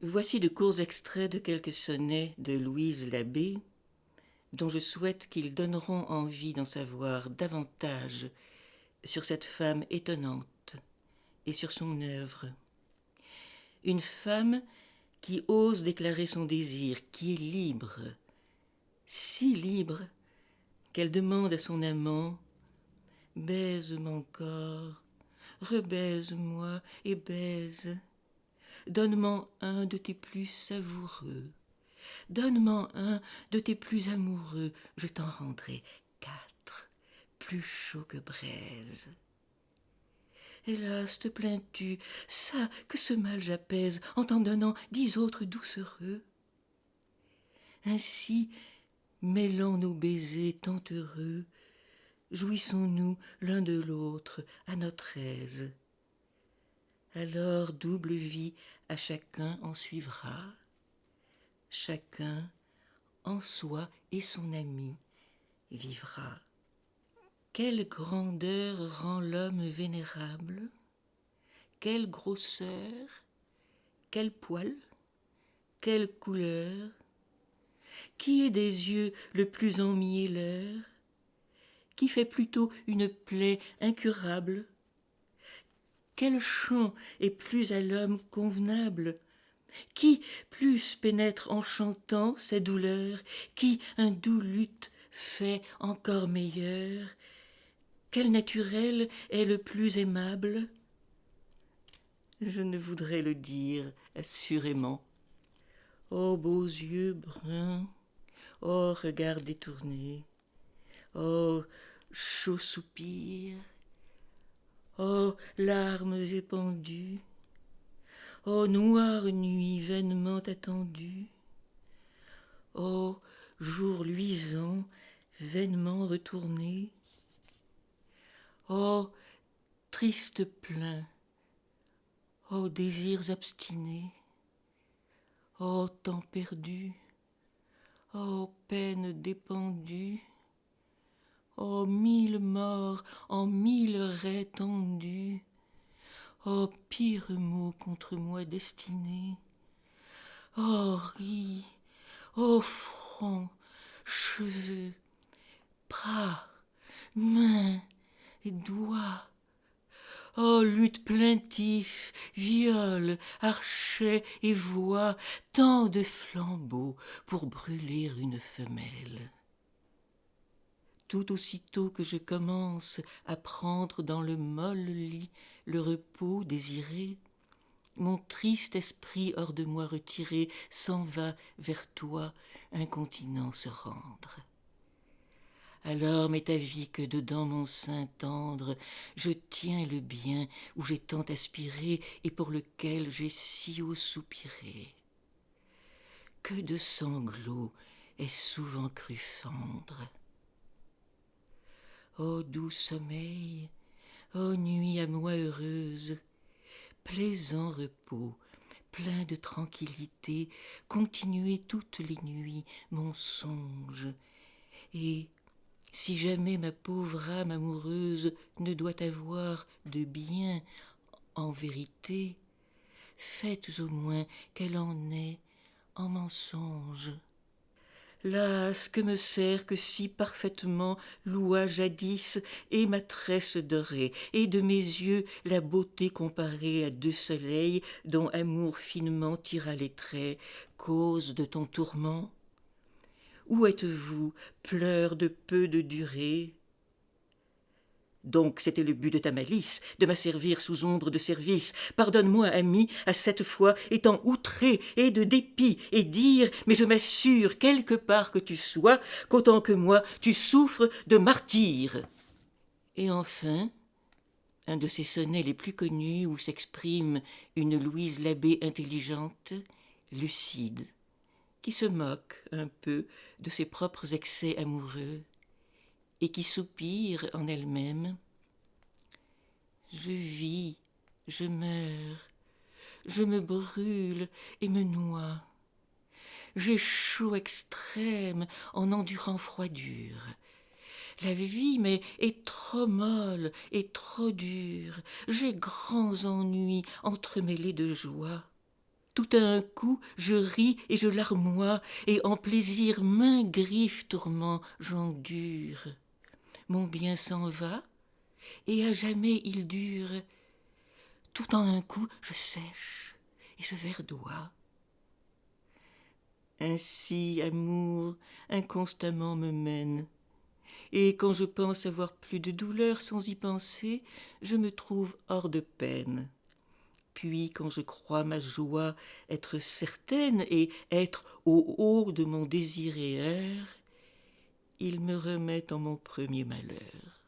Voici de courts extraits de quelques sonnets de Louise Labbé, dont je souhaite qu'ils donneront envie d'en savoir davantage sur cette femme étonnante et sur son œuvre. Une femme qui ose déclarer son désir, qui est libre, si libre qu'elle demande à son amant « Baise mon corps, rebaise-moi et baise. Donne-m'en un de tes plus savoureux. Donne-m'en un de tes plus amoureux. Je t'en rendrai 4, plus chauds que braise. Hélas, te plains-tu, ça que ce mal j'apaise en t'en donnant 10 autres doucereux. Ainsi, mêlant nos baisers tant heureux, jouissons-nous l'un de l'autre à notre aise. Alors double vie à chacun en suivra, chacun en soi et son ami vivra. Quelle grandeur rend l'homme vénérable, quelle grosseur, quel poil, quelle couleur, qui est des yeux le plus emmielleur, qui fait plutôt une plaie incurable. Quel chant est plus à l'homme convenable? Qui plus pénètre en chantant ses douleurs? Qui un doux luth fait encore meilleur? Quel naturel est le plus aimable? Je ne voudrais le dire assurément. Ô beaux yeux bruns, ô regard détourné, ô chauds soupirs, ô larmes épandues, ô noire nuit vainement attendue, ô jour luisant vainement retourné, ô triste plein, ô désirs obstinés, ô temps perdu, ô peine dépendue, ô 1000 morts en 1000 raies tendues, ô pire mot contre moi destiné, ô riz, ô front, cheveux, bras, mains et doigts, ô lutte plaintif, viol, archet et voix, tant de flambeaux pour brûler une femelle. Tout aussitôt que je commence à prendre dans le molle lit le repos désiré, mon triste esprit hors de moi retiré s'en va vers toi, incontinent se rendre. Alors m'est avis que dedans mon sein tendre, je tiens le bien où j'ai tant aspiré et pour lequel j'ai si haut soupiré. Que de sanglots ai souvent cru fendre. Ô doux sommeil, ô nuit à moi heureuse, plaisant repos, plein de tranquillité, continuez toutes les nuits mon songe, et si jamais ma pauvre âme amoureuse ne doit avoir de bien en vérité, faites au moins qu'elle en ait en mensonge. Las, que me sert que si parfaitement loua jadis et ma tresse dorée, et de mes yeux la beauté comparée à 2 soleils dont amour finement tira les traits, cause de ton tourment? Où êtes-vous, pleurs de peu de durée? Donc c'était le but de ta malice, de m'asservir sous ombre de service. Pardonne-moi, ami, à cette fois, étant outré et de dépit, et dire, mais je m'assure, quelque part que tu sois, qu'autant que moi, tu souffres de martyre. Et enfin, un de ces sonnets les plus connus où s'exprime une Louise Labbé intelligente, lucide, qui se moque un peu de ses propres excès amoureux, et qui soupire en elle-même. Je vis, je meurs, je me brûle et me noie. J'ai chaud extrême en endurant froidure. La vie m'est est trop molle et trop dure. J'ai grands ennuis entremêlés de joie. Tout à un coup, je ris et je larmoie, et en plaisir maint griffe tourment j'endure. Mon bien s'en va, et à jamais il dure. Tout en un coup, je sèche et je verdoie. Ainsi, amour, inconstamment me mène, et quand je pense avoir plus de douleur sans y penser, je me trouve hors de peine. Puis, quand je crois ma joie être certaine et être au haut de mon désir et heure, il me remet en mon premier malheur.